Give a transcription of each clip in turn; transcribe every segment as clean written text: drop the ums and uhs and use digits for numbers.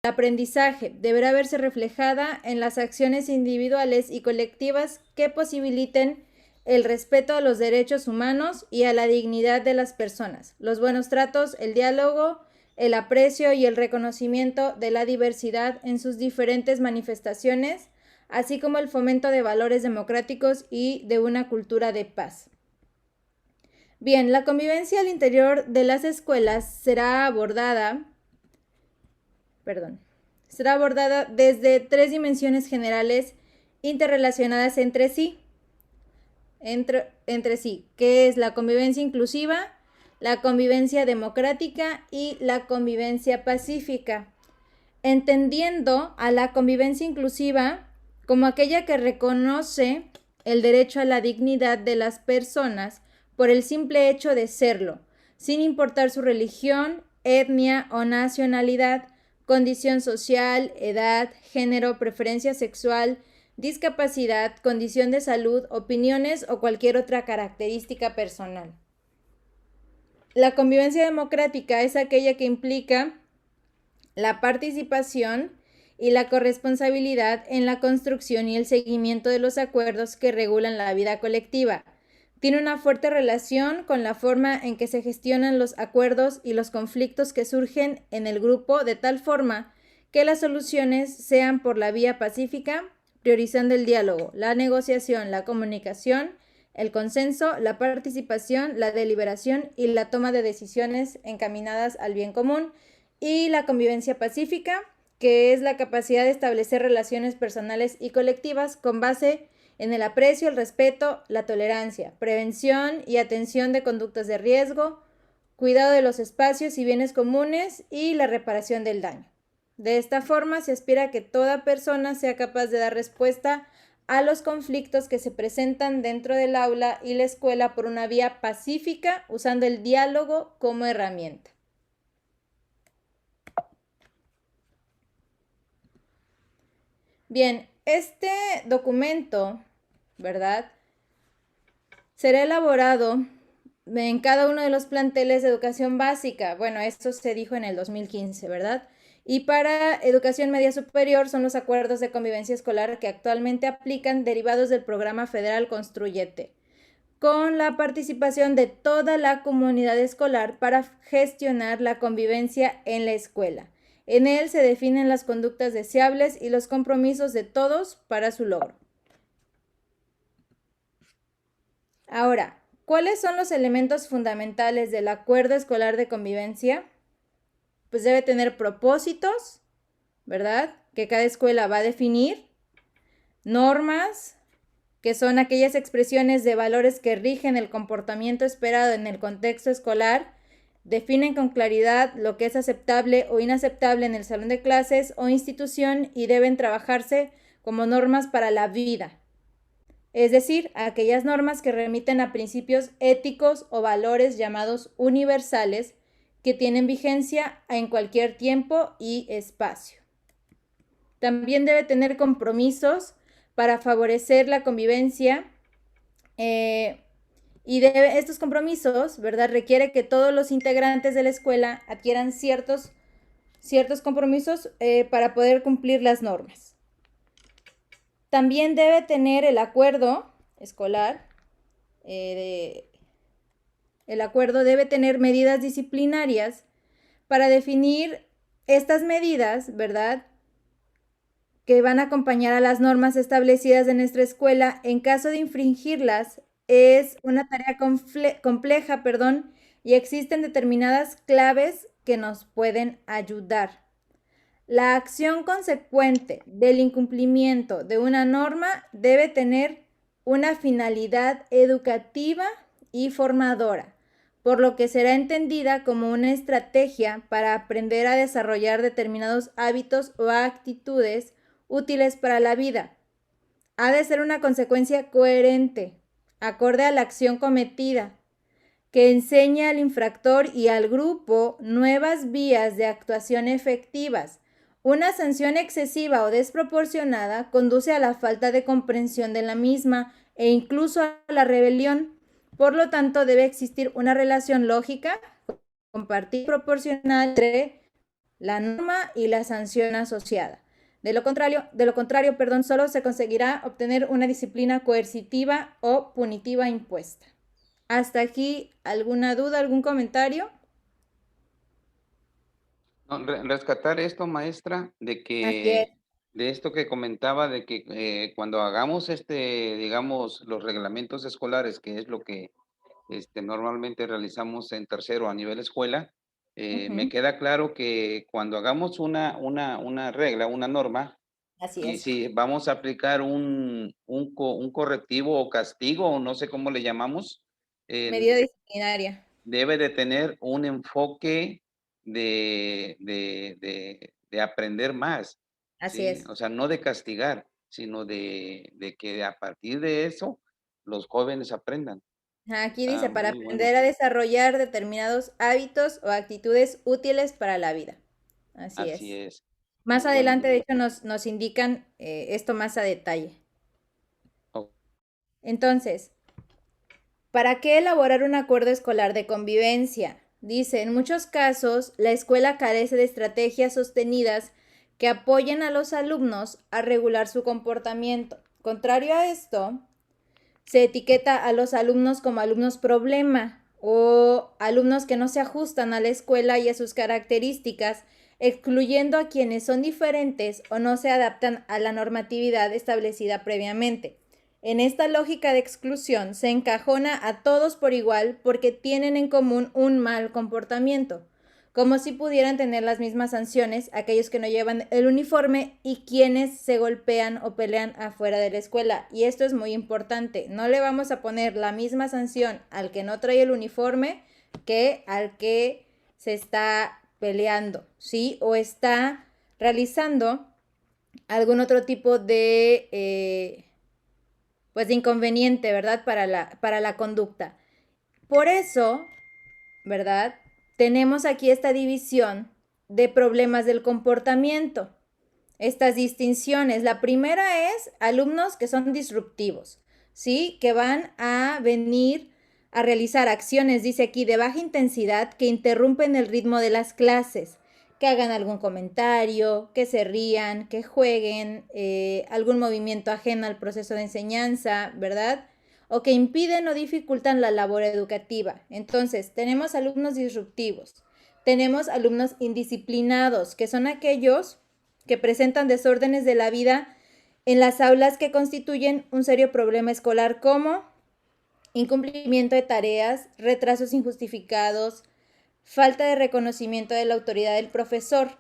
El aprendizaje deberá verse reflejada en las acciones individuales y colectivas que posibiliten el respeto a los derechos humanos y a la dignidad de las personas, los buenos tratos, el diálogo, el aprecio y el reconocimiento de la diversidad en sus diferentes manifestaciones, así como el fomento de valores democráticos y de una cultura de paz. Bien, la convivencia al interior de las escuelas será abordada desde tres dimensiones generales interrelacionadas entre sí, que es la convivencia inclusiva, la convivencia democrática y la convivencia pacífica, entendiendo a la convivencia inclusiva como aquella que reconoce el derecho a la dignidad de las personas por el simple hecho de serlo, sin importar su religión, etnia o nacionalidad, condición social, edad, género, preferencia sexual, discapacidad, condición de salud, opiniones o cualquier otra característica personal. La convivencia democrática es aquella que implica la participación y la corresponsabilidad en la construcción y el seguimiento de los acuerdos que regulan la vida colectiva. Tiene una fuerte relación con la forma en que se gestionan los acuerdos y los conflictos que surgen en el grupo, de tal forma que las soluciones sean por la vía pacífica, priorizando el diálogo, la negociación, la comunicación, el consenso, la participación, la deliberación y la toma de decisiones encaminadas al bien común, y la convivencia pacífica, que es la capacidad de establecer relaciones personales y colectivas con base en el aprecio, el respeto, la tolerancia, prevención y atención de conductas de riesgo, cuidado de los espacios y bienes comunes y la reparación del daño. De esta forma se aspira a que toda persona sea capaz de dar respuesta a los conflictos que se presentan dentro del aula y la escuela por una vía pacífica, usando el diálogo como herramienta. Bien, este documento, ¿verdad?, será elaborado en cada uno de los planteles de educación básica. Bueno, esto se dijo en el 2015, ¿verdad? Y para educación media superior son los acuerdos de convivencia escolar que actualmente aplican, derivados del programa federal Construyete, con la participación de toda la comunidad escolar para gestionar la convivencia en la escuela. En él se definen las conductas deseables y los compromisos de todos para su logro. Ahora, ¿cuáles son los elementos fundamentales del acuerdo escolar de convivencia? Pues debe tener propósitos, ¿verdad?, que cada escuela va a definir, normas, que son aquellas expresiones de valores que rigen el comportamiento esperado en el contexto escolar, definen con claridad lo que es aceptable o inaceptable en el salón de clases o institución y deben trabajarse como normas para la vida. Es decir, aquellas normas que remiten a principios éticos o valores llamados universales que tienen vigencia en cualquier tiempo y espacio. También debe tener compromisos para favorecer la convivencia estos compromisos, ¿verdad?, requiere que todos los integrantes de la escuela adquieran ciertos compromisos para poder cumplir las normas. También debe tener el acuerdo escolar, el acuerdo debe tener medidas disciplinarias para definir estas medidas, ¿verdad?, que van a acompañar a las normas establecidas en nuestra escuela. En caso de infringirlas, es una tarea compleja, y existen determinadas claves que nos pueden ayudar. La acción consecuente del incumplimiento de una norma debe tener una finalidad educativa y formadora, por lo que será entendida como una estrategia para aprender a desarrollar determinados hábitos o actitudes útiles para la vida. Ha de ser una consecuencia coherente, acorde a la acción cometida, que enseñe al infractor y al grupo nuevas vías de actuación efectivas. Una sanción excesiva o desproporcionada conduce a la falta de comprensión de la misma e incluso a la rebelión. Por lo tanto, debe existir una relación lógica, compartida y proporcional entre la norma y la sanción asociada. De lo contrario, perdón, solo se conseguirá obtener una disciplina coercitiva o punitiva impuesta. ¿Hasta aquí alguna duda, algún comentario? No, rescatar esto, maestra, Así es. de esto que comentaba, de que cuando hagamos digamos, los reglamentos escolares, que es lo que normalmente realizamos en tercero a nivel escuela, me Ujú. queda claro que cuando hagamos una regla, una norma, Así y es. si vamos a aplicar un correctivo o castigo, o no sé cómo le llamamos, Medida disciplinaria. debe de tener un enfoque de aprender más, Así ¿sí? es. O sea, no de castigar, sino de que a partir de eso los jóvenes aprendan. Aquí Está dice, para muy bueno. aprender a desarrollar determinados hábitos o actitudes útiles para la vida. Así Así es. es. Más Muy bueno. adelante, de hecho, nos indican esto más a detalle. O Entonces, ¿para qué elaborar un acuerdo escolar de convivencia? Dice, en muchos casos, la escuela carece de estrategias sostenidas que apoyen a los alumnos a regular su comportamiento. Contrario a esto, se etiqueta a los alumnos como alumnos problema o alumnos que no se ajustan a la escuela y a sus características, excluyendo a quienes son diferentes o no se adaptan a la normatividad establecida previamente. En esta lógica de exclusión se encajona a todos por igual porque tienen en común un mal comportamiento, como si pudieran tener las mismas sanciones aquellos que no llevan el uniforme y quienes se golpean o pelean afuera de la escuela. Y esto es muy importante, no le vamos a poner la misma sanción al que no trae el uniforme que al que se está peleando, ¿sí? O está realizando algún otro tipo pues de inconveniente, ¿verdad? Para la conducta. Por eso, ¿verdad? Tenemos aquí esta división de problemas del comportamiento, estas distinciones. La primera es alumnos que son disruptivos, ¿sí? Que van a venir a realizar acciones, dice aquí, de baja intensidad que interrumpen el ritmo de las clases, que hagan algún comentario, que se rían, que jueguen, algún movimiento ajeno al proceso de enseñanza, ¿verdad? O que impiden o dificultan la labor educativa. Entonces, tenemos alumnos disruptivos, tenemos alumnos indisciplinados, que son aquellos que presentan desórdenes de la vida en las aulas que constituyen un serio problema escolar como incumplimiento de tareas, retrasos injustificados, falta de reconocimiento de la autoridad del profesor.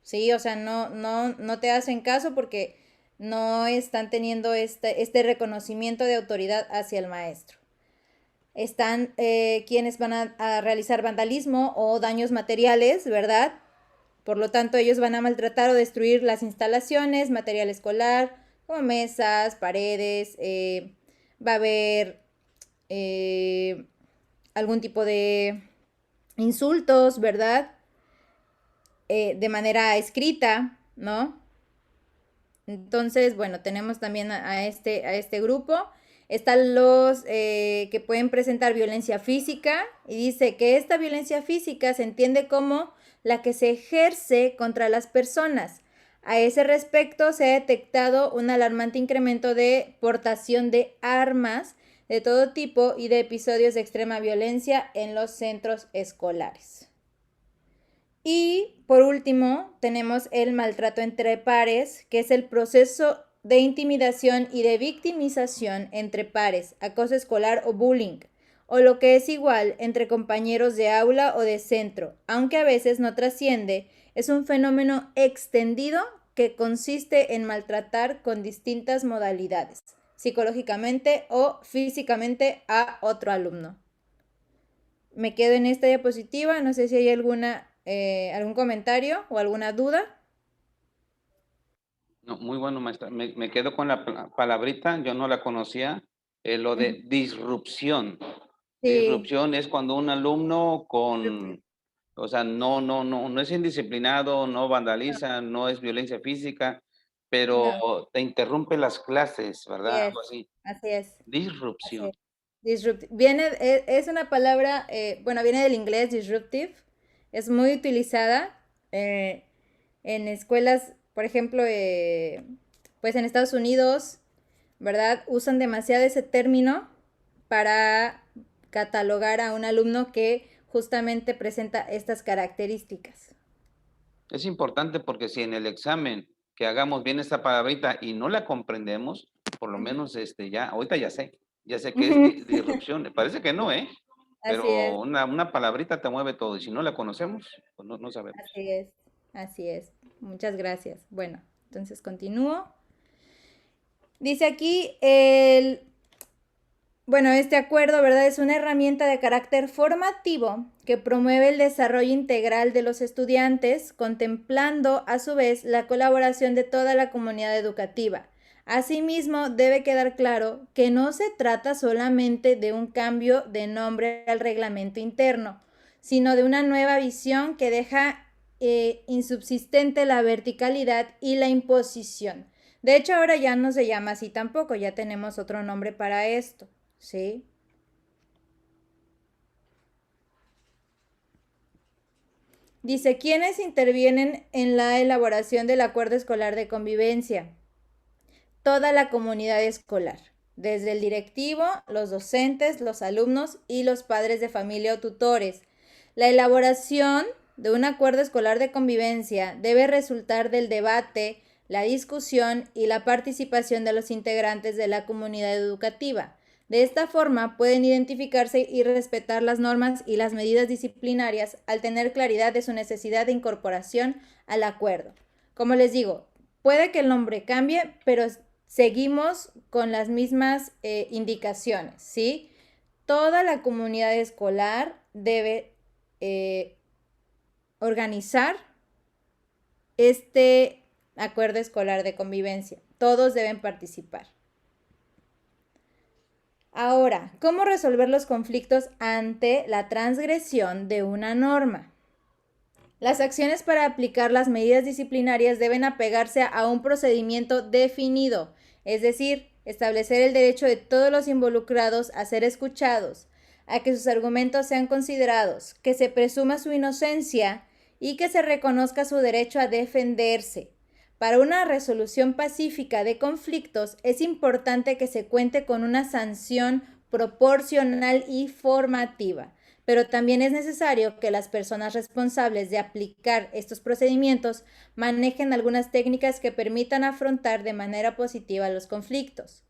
Sí, o sea, no te hacen caso porque no están teniendo este reconocimiento de autoridad hacia el maestro. Están quienes van a realizar vandalismo o daños materiales, ¿verdad? Por lo tanto, ellos van a maltratar o destruir las instalaciones, material escolar, como mesas, paredes, va a haber eh, algún tipo de insultos, ¿verdad? De manera escrita, ¿no? Entonces, bueno, tenemos también a este grupo. Están los que pueden presentar violencia física y dice que esta violencia física se entiende como la que se ejerce contra las personas. A ese respecto se ha detectado un alarmante incremento de portación de armas de todo tipo y de episodios de extrema violencia en los centros escolares. Y por último, tenemos el maltrato entre pares, que es el proceso de intimidación y de victimización entre pares, acoso escolar o bullying, o lo que es igual entre compañeros de aula o de centro, aunque a veces no trasciende, es un fenómeno extendido que consiste en maltratar con distintas modalidades, psicológicamente o físicamente a otro alumno. Me quedo en esta diapositiva, no sé si hay algún comentario o alguna duda. no, muy bueno, maestra. Me quedo con la palabrita, yo no la conocía, lo de disrupción. Sí, Disrupción es cuando un alumno o sea, no es indisciplinado, no no, vandaliza, no es violencia física, pero no, te interrumpe las clases, así ¿verdad? es, Algo así. así es, así Disrupción. es. Es una palabra, bueno, viene del inglés disruptive, es muy utilizada eh, en escuelas, por ejemplo, pues en Estados Unidos, ¿verdad? Usan demasiado ese término para catalogar a un alumno que justamente presenta estas características. Es importante porque si en el examen que hagamos bien esta palabrita y no la comprendemos, por lo menos ya, ahorita ya sé que es disrupción. Parece que no, ¿eh? Así es, Pero una palabrita te mueve todo y si no la conocemos, pues no sabemos. así es, así es. Muchas gracias. Bueno, entonces continúo. Dice aquí bueno, este acuerdo, ¿verdad? Es una herramienta de carácter formativo que promueve el desarrollo integral de los estudiantes, contemplando a su vez la colaboración de toda la comunidad educativa. Asimismo, debe quedar claro que no se trata solamente de un cambio de nombre al reglamento interno, sino de una nueva visión que deja insubsistente la verticalidad y la imposición. De hecho, ahora ya no se llama así tampoco, ya tenemos otro nombre para esto. ¿Sí? Dice, ¿quiénes intervienen en la elaboración del acuerdo escolar de convivencia? Toda la comunidad escolar, desde el directivo, los docentes, los alumnos y los padres de familia o tutores. La elaboración de un acuerdo escolar de convivencia debe resultar del debate, la discusión y la participación de los integrantes de la comunidad educativa. De esta forma pueden identificarse y respetar las normas y las medidas disciplinarias al tener claridad de su necesidad de incorporación al acuerdo. Como les digo, puede que el nombre cambie, pero seguimos con las mismas indicaciones, ¿sí? Toda la comunidad escolar debe organizar este acuerdo escolar de convivencia. Todos deben participar. Ahora, ¿cómo resolver los conflictos ante la transgresión de una norma? Las acciones para aplicar las medidas disciplinarias deben apegarse a un procedimiento definido, es decir, establecer el derecho de todos los involucrados a ser escuchados, a que sus argumentos sean considerados, que se presuma su inocencia y que se reconozca su derecho a defenderse. Para una resolución pacífica de conflictos es importante que se cuente con una sanción proporcional y formativa, pero también es necesario que las personas responsables de aplicar estos procedimientos manejen algunas técnicas que permitan afrontar de manera positiva los conflictos.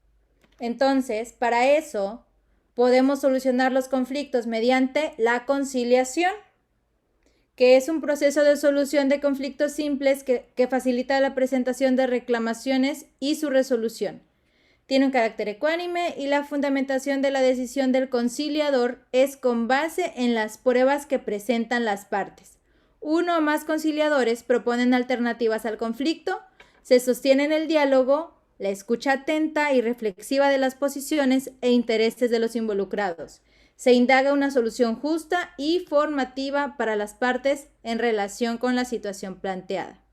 Entonces, para eso, podemos solucionar los conflictos mediante la conciliación, que es un proceso de solución de conflictos simples que facilita la presentación de reclamaciones y su resolución. Tiene un carácter ecuánime y la fundamentación de la decisión del conciliador es con base en las pruebas que presentan las partes. Uno o más conciliadores proponen alternativas al conflicto, se sostiene en el diálogo, la escucha atenta y reflexiva de las posiciones e intereses de los involucrados. Se indaga una solución justa y formativa para las partes en relación con la situación planteada.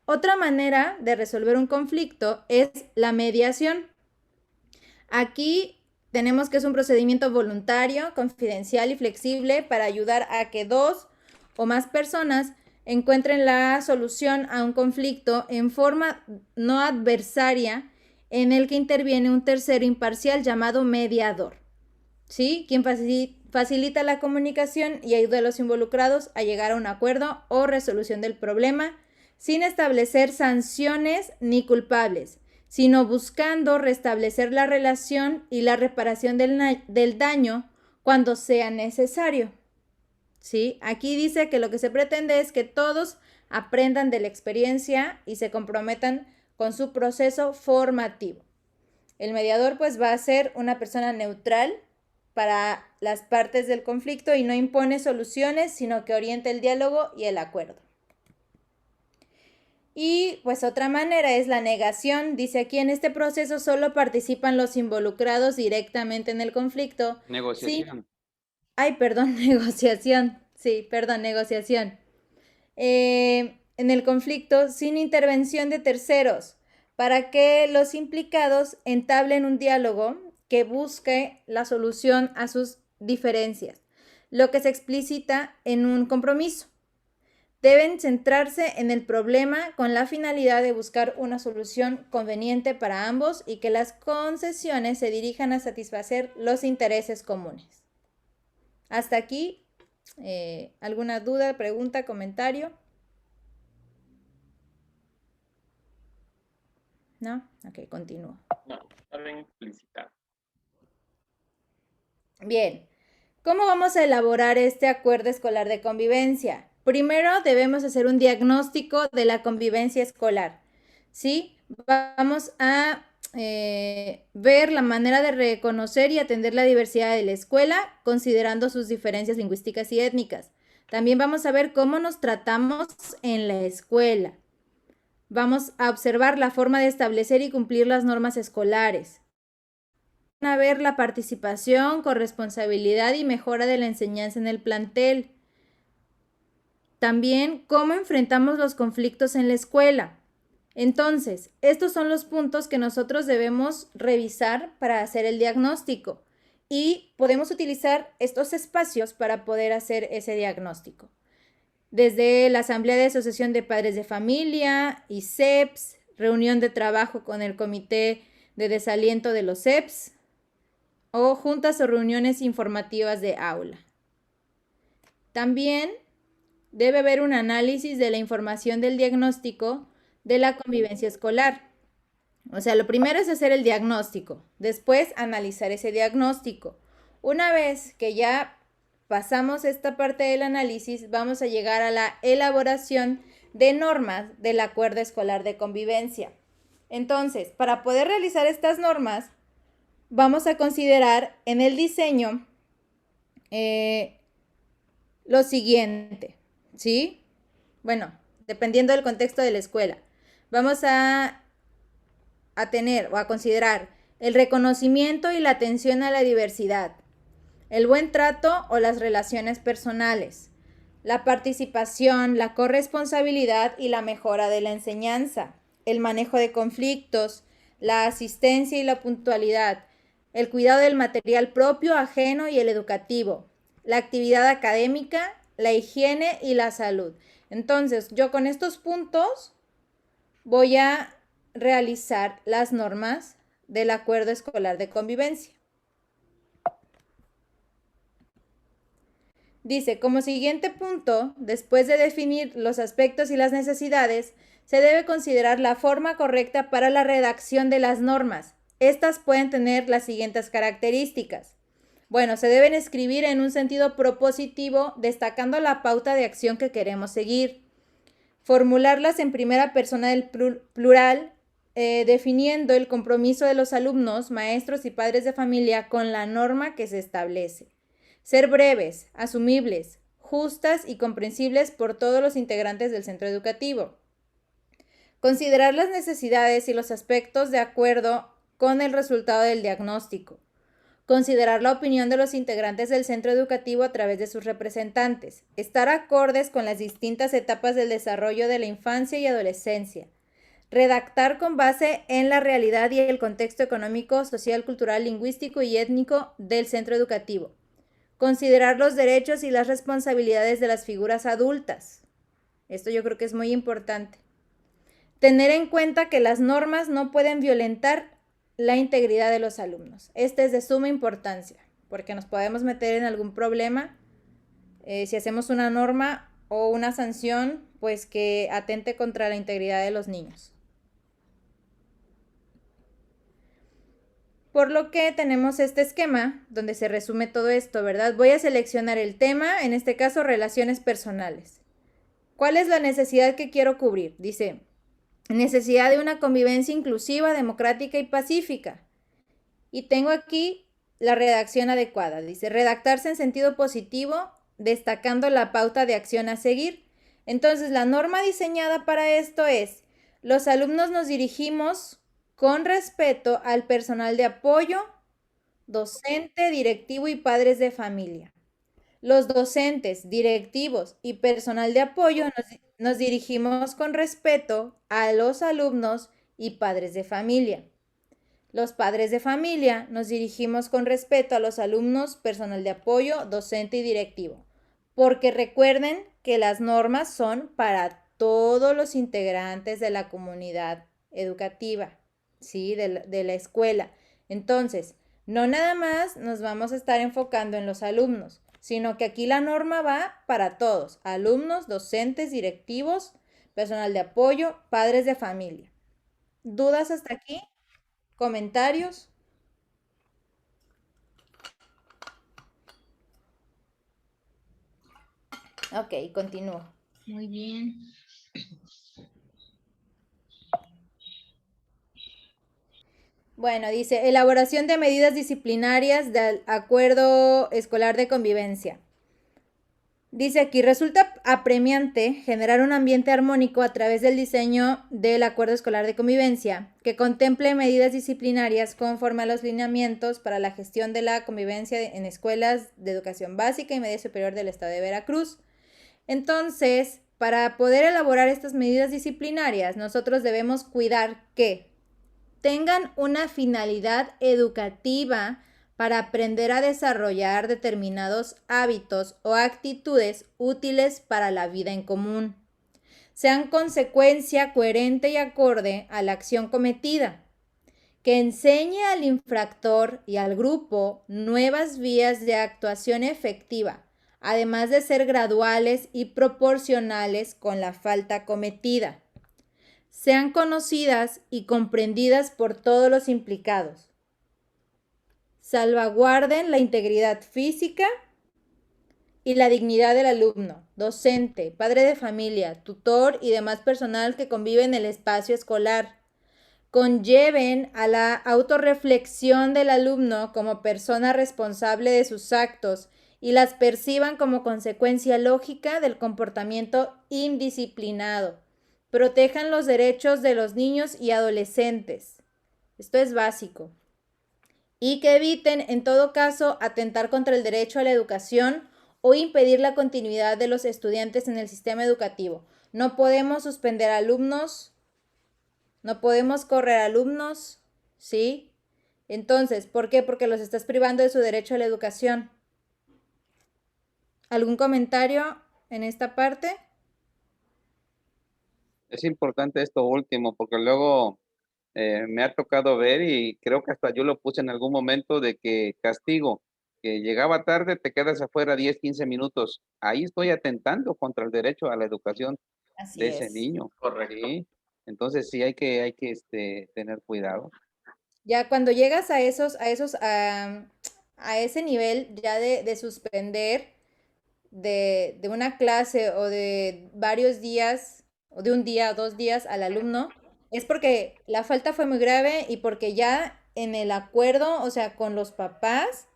Otra manera de resolver un conflicto es la mediación. Aquí tenemos que es un procedimiento voluntario, confidencial y flexible para ayudar a que dos o más personas encuentren la solución a un conflicto en forma no adversaria en el que interviene un tercero imparcial llamado mediador. ¿Sí? Quien facilita la comunicación y ayuda a los involucrados a llegar a un acuerdo o resolución del problema sin establecer sanciones ni culpables, sino buscando restablecer la relación y la reparación del daño cuando sea necesario. ¿Sí? Aquí dice que lo que se pretende es que todos aprendan de la experiencia y se comprometan con su proceso formativo. El mediador pues va a ser una persona neutral para las partes del conflicto y no impone soluciones, sino que orienta el diálogo y el acuerdo. Y pues otra manera es la negación. Dice aquí en este proceso solo participan los involucrados directamente en el conflicto. Negociación. Sí. Ay, perdón, negociación. Sí, perdón, negociación. En el conflicto sin intervención de terceros, para que los implicados entablen un diálogo que busque la solución a sus diferencias, lo que se explicita en un compromiso. deben centrarse en el problema con la finalidad de buscar una solución conveniente para ambos y que las concesiones se dirijan a satisfacer los intereses comunes. Hasta aquí, ¿alguna duda, pregunta, comentario? ¿No? Ok, continúo. No, está bien explicitado. Bien, ¿cómo vamos a elaborar este acuerdo escolar de convivencia? Primero debemos hacer un diagnóstico de la convivencia escolar, ¿sí? Vamos a ver la manera de reconocer y atender la diversidad de la escuela, considerando sus diferencias lingüísticas y étnicas. También vamos a ver cómo nos tratamos en la escuela. Vamos a observar la forma de establecer y cumplir las normas escolares. A ver la participación, corresponsabilidad y mejora de la enseñanza en el plantel. También cómo enfrentamos los conflictos en la escuela. Entonces, estos son los puntos que nosotros debemos revisar para hacer el diagnóstico y podemos utilizar estos espacios para poder hacer ese diagnóstico. Desde la Asamblea de Asociación de Padres de Familia, ISEPS, reunión de trabajo con el Comité de Desaliento de los CEPS, o juntas o reuniones informativas de aula. También debe haber un análisis de la información del diagnóstico de la convivencia escolar. O sea, lo primero es hacer el diagnóstico, después analizar ese diagnóstico. Una vez que ya pasamos esta parte del análisis, vamos a llegar a la elaboración de normas del acuerdo escolar de convivencia. Entonces, para poder realizar estas normas, vamos a considerar en el diseño lo siguiente, ¿sí? Bueno, dependiendo del contexto de la escuela. Vamos a tener o a considerar el reconocimiento y la atención a la diversidad, el buen trato o las relaciones personales, la participación, la corresponsabilidad y la mejora de la enseñanza, el manejo de conflictos, la asistencia y la puntualidad, el cuidado del material propio, ajeno y el educativo, la actividad académica, la higiene y la salud. Entonces, yo con estos puntos voy a realizar las normas del acuerdo escolar de convivencia. Dice, como siguiente punto, después de definir los aspectos y las necesidades, se debe considerar la forma correcta para la redacción de las normas. Estas pueden tener las siguientes características. Bueno, se deben escribir en un sentido propositivo, destacando la pauta de acción que queremos seguir. Formularlas en primera persona del plural, definiendo el compromiso de los alumnos, maestros y padres de familia con la norma que se establece. Ser breves, asumibles, justas y comprensibles por todos los integrantes del centro educativo. Considerar las necesidades y los aspectos de acuerdo con el resultado del diagnóstico. Considerar la opinión de los integrantes del centro educativo a través de sus representantes. Estar acordes con las distintas etapas del desarrollo de la infancia y adolescencia. Redactar con base en la realidad y el contexto económico, social, cultural, lingüístico y étnico del centro educativo. Considerar los derechos y las responsabilidades de las figuras adultas. Esto yo creo que es muy importante. Tener en cuenta que las normas no pueden violentar la integridad de los alumnos. Este es de suma importancia porque nos podemos meter en algún problema si hacemos una norma o una sanción pues que atente contra la integridad de los niños. Por lo que tenemos este esquema donde se resume todo esto, ¿verdad? Voy a seleccionar el tema, en este caso relaciones personales. ¿Cuál es la necesidad que quiero cubrir? Dice, necesidad de una convivencia inclusiva, democrática y pacífica. Y tengo aquí la redacción adecuada. Dice, redactarse en sentido positivo, destacando la pauta de acción a seguir. Entonces, la norma diseñada para esto es, los alumnos nos dirigimos con respeto al personal de apoyo, docente, directivo y padres de familia. Los docentes, directivos y personal de apoyo nos dirigimos con respeto a los alumnos y padres de familia. Los padres de familia nos dirigimos con respeto a los alumnos, personal de apoyo, docente y directivo. porque recuerden que las normas son para todos los integrantes de la comunidad educativa, ¿sí? De la escuela. Entonces, no nada más nos vamos a estar enfocando en los alumnos, sino que aquí la norma va para todos, alumnos, docentes, directivos, personal de apoyo, padres de familia. ¿Dudas hasta aquí? ¿Comentarios? Ok, continúo. Muy bien. Bueno, dice, elaboración de medidas disciplinarias del acuerdo escolar de convivencia. Dice aquí, resulta apremiante generar un ambiente armónico a través del diseño del acuerdo escolar de convivencia, que contemple medidas disciplinarias conforme a los lineamientos para la gestión de la convivencia en escuelas de educación básica y media superior del estado de Veracruz. Entonces, para poder elaborar estas medidas disciplinarias, nosotros debemos cuidar que tengan una finalidad educativa para aprender a desarrollar determinados hábitos o actitudes útiles para la vida en común. Sean consecuencia coherente y acorde a la acción cometida. Que enseñe al infractor y al grupo nuevas vías de actuación efectiva, además de ser graduales y proporcionales con la falta cometida. Sean conocidas y comprendidas por todos los implicados. Salvaguarden la integridad física y la dignidad del alumno, docente, padre de familia, tutor y demás personal que convive en el espacio escolar. Conlleven a la autorreflexión del alumno como persona responsable de sus actos y las perciban como consecuencia lógica del comportamiento indisciplinado. Protejan los derechos de los niños y adolescentes. Esto es básico. Y que eviten, en todo caso, atentar contra el derecho a la educación o impedir la continuidad de los estudiantes en el sistema educativo. No podemos suspender alumnos, no podemos correr alumnos, ¿sí? Entonces, ¿por qué? Porque los estás privando de su derecho a la educación. ¿Algún comentario en esta parte? Es importante esto último, porque luego me ha tocado ver y creo que hasta yo lo puse en algún momento de que castigo, que llegaba tarde, te quedas afuera 10, 15 minutos. Ahí estoy atentando contra el derecho a la educación de Así ese es. niño. Correcto. ¿Sí? Entonces sí hay que tener cuidado. Ya cuando llegas a ese nivel ya de suspender de una clase o de varios días, o de un día o 2 días al alumno, es porque la falta fue muy grave y porque ya en el acuerdo, o sea, con los papás,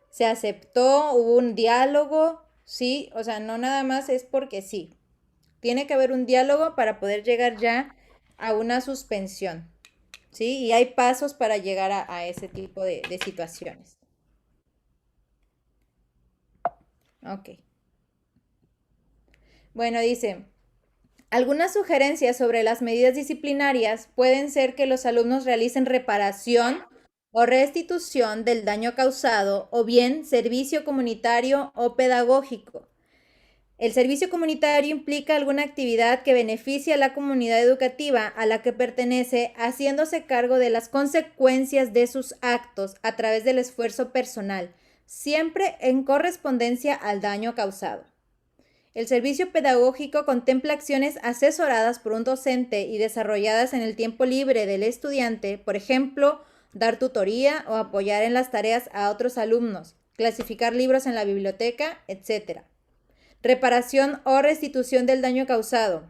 se aceptó, hubo un diálogo, sí, o sea, no nada más es porque sí. Tiene que haber un diálogo para poder llegar ya a una suspensión, ¿sí? Y hay pasos para llegar a ese tipo de situaciones. Ok. Bueno, dice, algunas sugerencias sobre las medidas disciplinarias pueden ser que los alumnos realicen reparación o restitución del daño causado o bien servicio comunitario o pedagógico. El servicio comunitario implica alguna actividad que beneficie a la comunidad educativa a la que pertenece, haciéndose cargo de las consecuencias de sus actos a través del esfuerzo personal, siempre en correspondencia al daño causado. El servicio pedagógico contempla acciones asesoradas por un docente y desarrolladas en el tiempo libre del estudiante, por ejemplo, dar tutoría o apoyar en las tareas a otros alumnos, clasificar libros en la biblioteca, etc. Reparación o restitución del daño causado.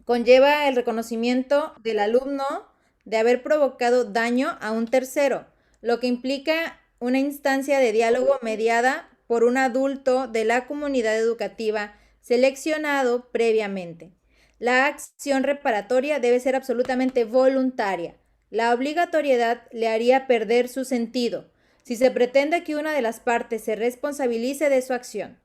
Conlleva el reconocimiento del alumno de haber provocado daño a un tercero, lo que implica una instancia de diálogo mediada por un adulto de la comunidad educativa seleccionado previamente. La acción reparatoria debe ser absolutamente voluntaria. La obligatoriedad le haría perder su sentido si se pretende que una de las partes se responsabilice de su acción.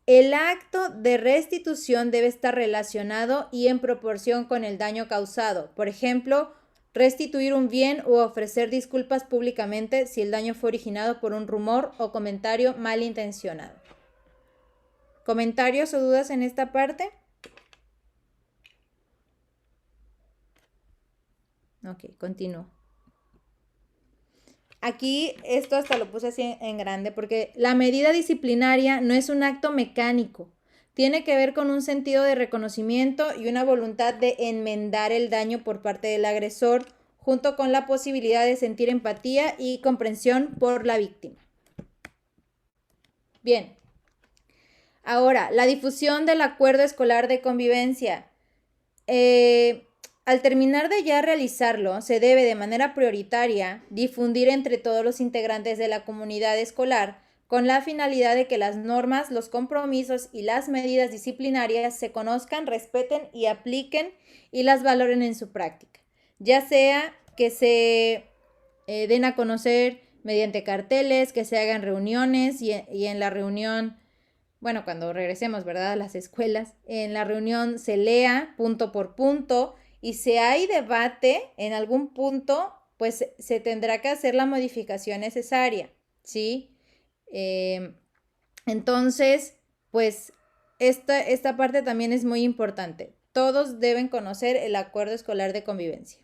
El acto de restitución debe estar relacionado y en proporción con el daño causado. Por ejemplo, restituir un bien u ofrecer disculpas públicamente si el daño fue originado por un rumor o comentario malintencionado. ¿Comentarios o dudas en esta parte? Ok, continúo. Aquí esto hasta lo puse así en grande porque la medida disciplinaria no es un acto mecánico. Tiene que ver con un sentido de reconocimiento y una voluntad de enmendar el daño por parte del agresor, junto con la posibilidad de sentir empatía y comprensión por la víctima. Bien. Ahora, la difusión del acuerdo escolar de convivencia. Al terminar de ya realizarlo, se debe de manera prioritaria difundir entre todos los integrantes de la comunidad escolar con la finalidad de que las normas, los compromisos y las medidas disciplinarias se conozcan, respeten y apliquen y las valoren en su práctica, ya sea que se den a conocer mediante carteles, que se hagan reuniones y en la reunión, bueno, cuando regresemos, ¿verdad?, a las escuelas, en la reunión se lea punto por punto y si hay debate en algún punto, pues se tendrá que hacer la modificación necesaria, ¿sí? Entonces, pues esta parte también es muy importante. Todos deben conocer el acuerdo escolar de convivencia.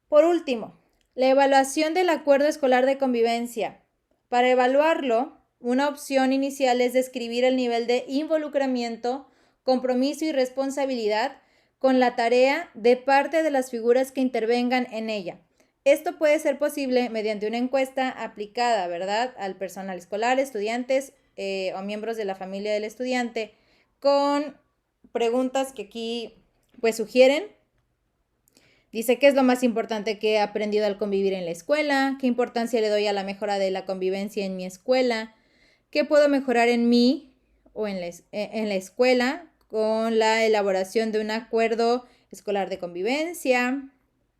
Por último, la evaluación del acuerdo escolar de convivencia. Para evaluarlo, una opción inicial es describir el nivel de involucramiento, compromiso y responsabilidad con la tarea de parte de las figuras que intervengan en ella. Esto puede ser posible mediante una encuesta aplicada, ¿verdad?, al personal escolar, estudiantes o miembros de la familia del estudiante, con preguntas que aquí pues sugieren. Dice, ¿qué es lo más importante que he aprendido al convivir en la escuela? ¿Qué importancia le doy a la mejora de la convivencia en mi escuela? ¿Qué puedo mejorar en mí o en la escuela con la elaboración de un acuerdo escolar de convivencia?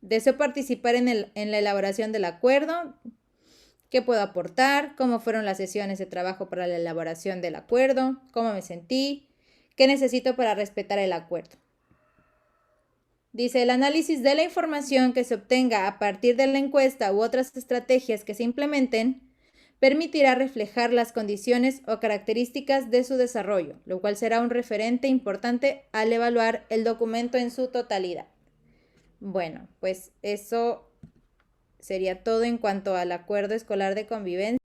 ¿Deseo participar en la elaboración del acuerdo? ¿Qué puedo aportar? ¿Cómo fueron las sesiones de trabajo para la elaboración del acuerdo? ¿Cómo me sentí? ¿Qué necesito para respetar el acuerdo? Dice, el análisis de la información que se obtenga a partir de la encuesta u otras estrategias que se implementen permitirá reflejar las condiciones o características de su desarrollo, lo cual será un referente importante al evaluar el documento en su totalidad. Bueno, pues eso sería todo en cuanto al acuerdo escolar de convivencia.